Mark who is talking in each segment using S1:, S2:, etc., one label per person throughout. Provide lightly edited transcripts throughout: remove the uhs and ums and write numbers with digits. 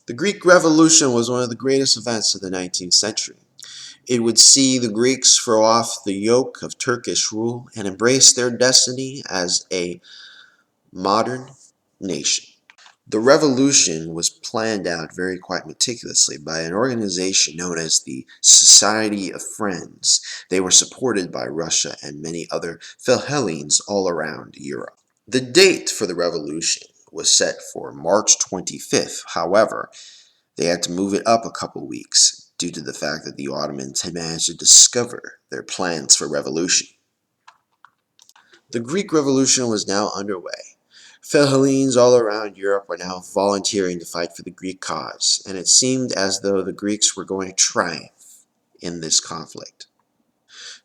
S1: The Greek Revolution was one of the greatest events of the 19th century. It would see the Greeks throw off the yoke of Turkish rule and embrace their destiny as a modern nation. The revolution was planned out quite meticulously by an organization known as the Society of Friends. They were supported by Russia and many other Philhellenes all around Europe. The date for the revolution was set for March 25th. However, they had to move it up a couple weeks due to the fact that the Ottomans had managed to discover their plans for revolution. The Greek Revolution was now underway. Philhellenes all around Europe were now volunteering to fight for the Greek cause, and it seemed as though the Greeks were going to triumph in this conflict.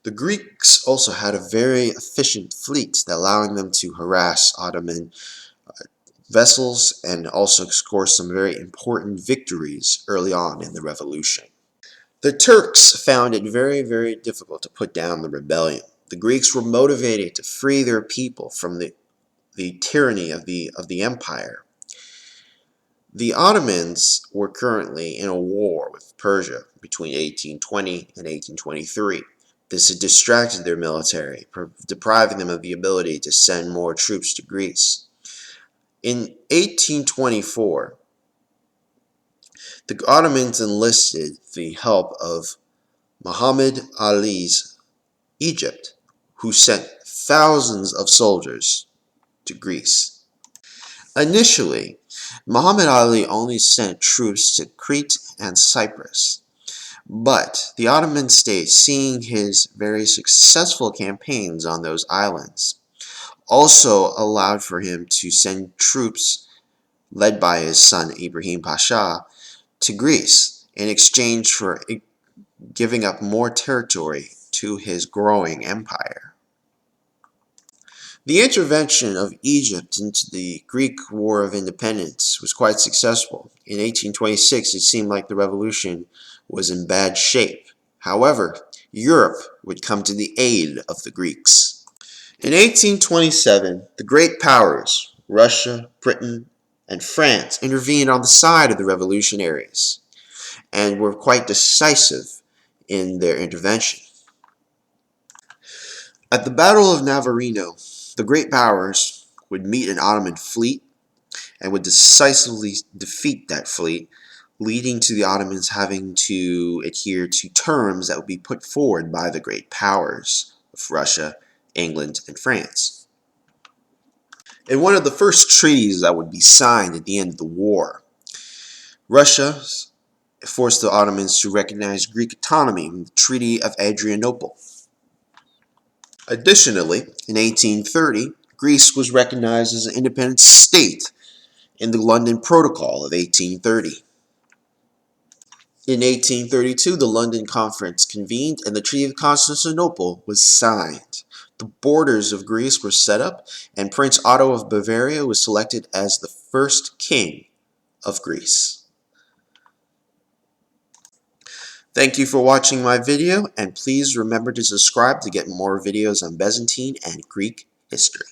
S1: The Greeks also had a very efficient fleet, allowing them to harass Ottoman vessels and also score some very important victories early on in the revolution. The Turks found it very difficult to put down the rebellion. The Greeks were motivated to free their people from the tyranny of the empire. The Ottomans were currently in a war with Persia between 1820 and 1823. This had distracted their military, depriving them of the ability to send more troops to Greece. In 1824, the Ottomans enlisted the help of Muhammad Ali's Egypt, who sent thousands of soldiers to Greece. Initially, Muhammad Ali only sent troops to Crete and Cyprus, but the Ottoman state, seeing his very successful campaigns on those islands, also allowed for him to send troops led by his son Ibrahim Pasha to Greece in exchange for giving up more territory to his growing empire. The intervention of Egypt into the Greek War of Independence was quite successful. In 1826, it seemed like the revolution was in bad shape. However, Europe would come to the aid of the Greeks. In 1827, the great powers, Russia, Britain, and France, intervened on the side of the revolutionaries and were quite decisive in their intervention. At the Battle of Navarino, the great powers would meet an Ottoman fleet and would decisively defeat that fleet, leading to the Ottomans having to adhere to terms that would be put forward by the great powers of Russia, England, and France. In one of the first treaties that would be signed at the end of the war, Russia forced the Ottomans to recognize Greek autonomy in the Treaty of Adrianople. Additionally, in 1830, Greece was recognized as an independent state in the London Protocol of 1830. In 1832, the London Conference convened and the Treaty of Constantinople was signed. The borders of Greece were set up, and Prince Otto of Bavaria was selected as the first king of Greece. Thank you for watching my video, and please remember to subscribe to get more videos on Byzantine and Greek history.